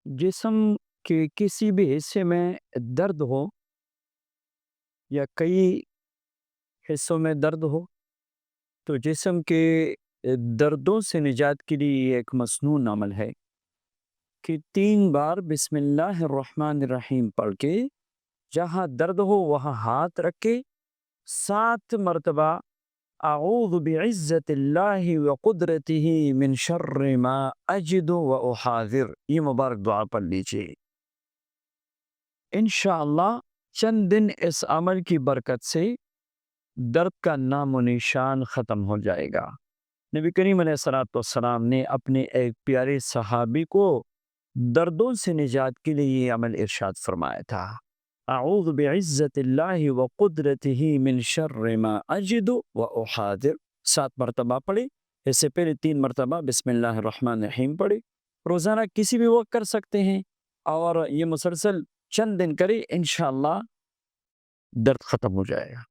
جسم کے کسی بھی حصے میں درد ہو یا کئی حصوں میں درد ہو تو جسم کے دردوں سے نجات کے لیے یہ ایک مسنون عمل ہے کہ 3 بار بسم اللہ الرحمن الرحیم پڑھ کے جہاں درد ہو وہاں ہاتھ رکھ کے 7 مرتبہ اعوذ بعزت اللہ وقدرتہ من شر ما اجد و احاذر، یہ مبارک دعا پڑھ لیجیے۔ انشاءاللہ چند دن اس عمل کی برکت سے درد کا نام و نشان ختم ہو جائے گا۔ نبی کریم علیہ الصلوۃ والسلام نے اپنے ایک پیارے صحابی کو دردوں سے نجات کے لیے یہ عمل ارشاد فرمایا تھا، اعوذ بعزت اللہ وقدرتہ من شر ما اجد و احاذر، 7 مرتبہ پڑھے۔ اس سے پہلے 3 مرتبہ بسم اللہ الرحمن الرحیم پڑھے۔ روزانہ کسی بھی وقت کر سکتے ہیں اور یہ مسلسل چند دن کرے، انشاءاللہ درد ختم ہو جائے گا۔